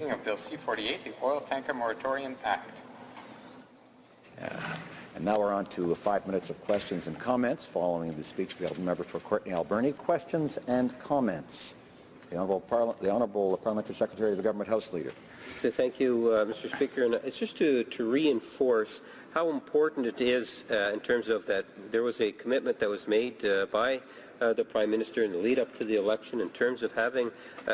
speaking of Bill C-48, the Oil Tanker Moratorium Act. And now we're on to 5 minutes of questions and comments following the speech of the member for Courtenay-Alberni. Questions and comments. The Honourable Parliamentary Secretary of the Government House Leader. So thank you, Mr. Speaker. And it's just to reinforce how important it is in terms of that there was a commitment that was made by the Prime Minister in the lead up to the election in terms of having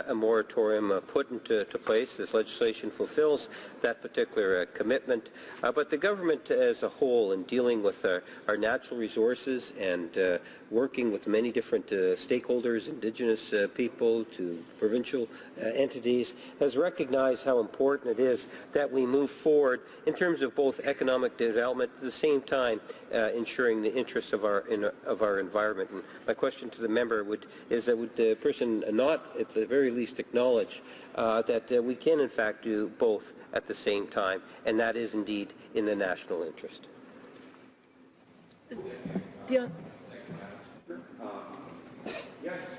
a moratorium put into place. This legislation fulfills that particular commitment. But the government as a whole in dealing with our natural resources and working with many different stakeholders, Indigenous people to provincial entities, has recognized how important it is that we move forward in terms of both economic development at the same time ensuring the interests of our environment. And my question to the member would the person not at the very least acknowledge that we can in fact do both at the same time, and that is indeed in the national interest.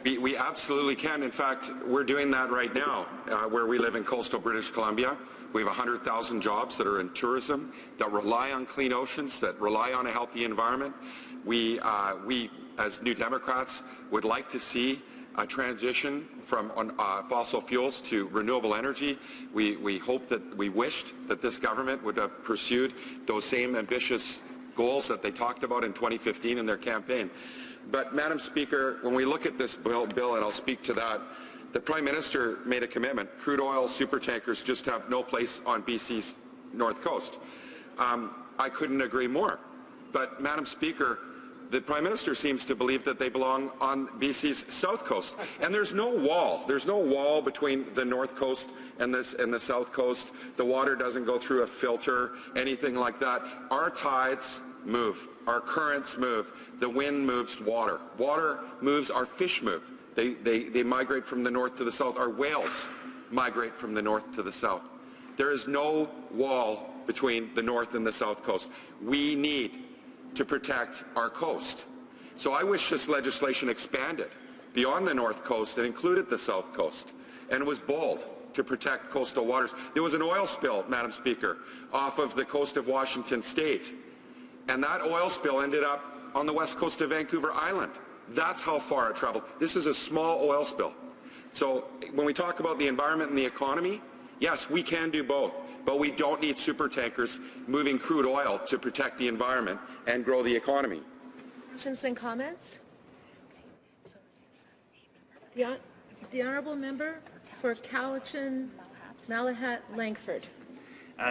We absolutely can. In fact, we're doing that right now where we live in coastal British Columbia. We have 100,000 jobs that are in tourism, that rely on clean oceans, that rely on a healthy environment. We as New Democrats, would like to see a transition from fossil fuels to renewable energy. We wished that this government would have pursued those same ambitious goals that they talked about in 2015 in their campaign. But, Madam Speaker, when we look at this bill, and I'll speak to that, the Prime Minister made a commitment. Crude oil supertankers just have no place on BC's north coast. I couldn't agree more. But, Madam Speaker, the Prime Minister seems to believe that they belong on BC's south coast. And there's no wall. There's no wall between the north coast and the south coast. The water doesn't go through a filter, anything like that. Our tides move. Our currents move. The wind moves water. Water moves. Our fish move. They migrate from the north to the south. Our whales migrate from the north to the south. There is no wall between the north and the south coast. We need to protect our coast. So I wish this legislation expanded beyond the north coast and included the south coast, and was bold to protect coastal waters. There was an oil spill, Madam Speaker, off of the coast of Washington State, and that oil spill ended up on the west coast of Vancouver Island. That's how far it traveled. This is a small oil spill. So when we talk about the environment and the economy, yes, we can do both. But we don't need super tankers moving crude oil to protect the environment and grow the economy. Questions and comments? The Honourable Member for Cowichan, Malahat, Langford.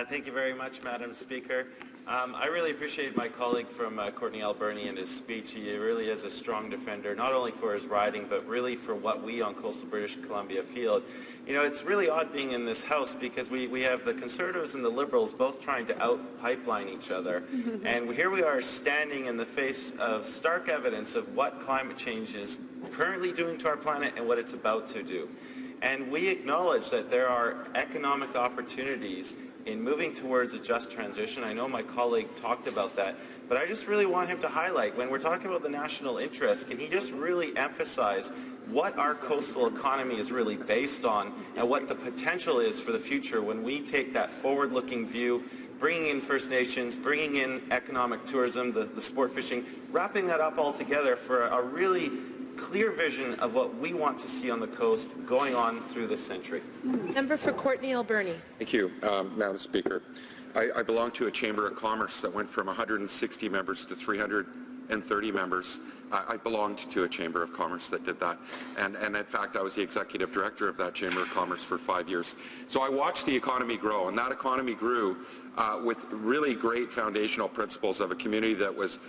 Thank you very much, Madam Speaker. I really appreciate my colleague from Courtenay-Alberni and his speech. He really is a strong defender, not only for his riding, but really for what we on coastal British Columbia feel. You know, it's really odd being in this House because we have the Conservatives and the Liberals both trying to out-pipeline each other. And here we are standing in the face of stark evidence of what climate change is currently doing to our planet and what it's about to do. And we acknowledge that there are economic opportunities in moving towards a just transition. I know my colleague talked about that, but I just really want him to highlight, when we're talking about the national interest, can he just really emphasize what our coastal economy is really based on and what the potential is for the future when we take that forward-looking view, bringing in First Nations, bringing in economic tourism, the sport fishing, wrapping that up all together for a really clear vision of what we want to see on the coast going on through this century. Member for Courtenay-Alberni. Thank you, Madam Speaker. I belong to a Chamber of Commerce that went from 160 members to 330 members. I belonged to a Chamber of Commerce that did that. And in fact, I was the executive director of that Chamber of Commerce for 5 years. So I watched the economy grow, and that economy grew with really great foundational principles of a community that was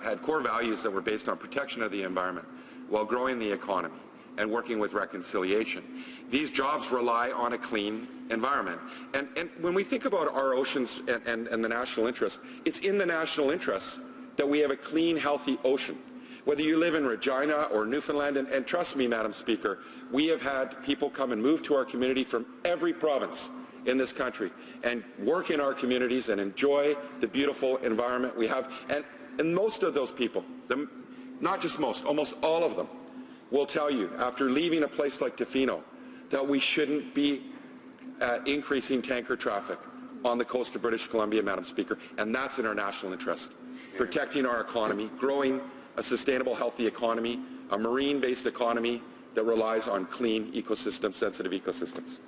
had core values that were based on protection of the environment while growing the economy and working with reconciliation. These jobs rely on a clean environment. And when we think about our oceans and the national interest, it's in the national interest that we have a clean, healthy ocean. Whether you live in Regina or Newfoundland, and trust me, Madam Speaker, we have had people come and move to our community from every province in this country and work in our communities and enjoy the beautiful environment we have. And most of those people, not just most, almost all of them, will tell you, after leaving a place like Tofino, that we shouldn't be at increasing tanker traffic on the coast of British Columbia, Madam Speaker, and that's in our national interest. Protecting our economy, growing a sustainable, healthy economy, a marine-based economy that relies on clean ecosystems, sensitive ecosystems.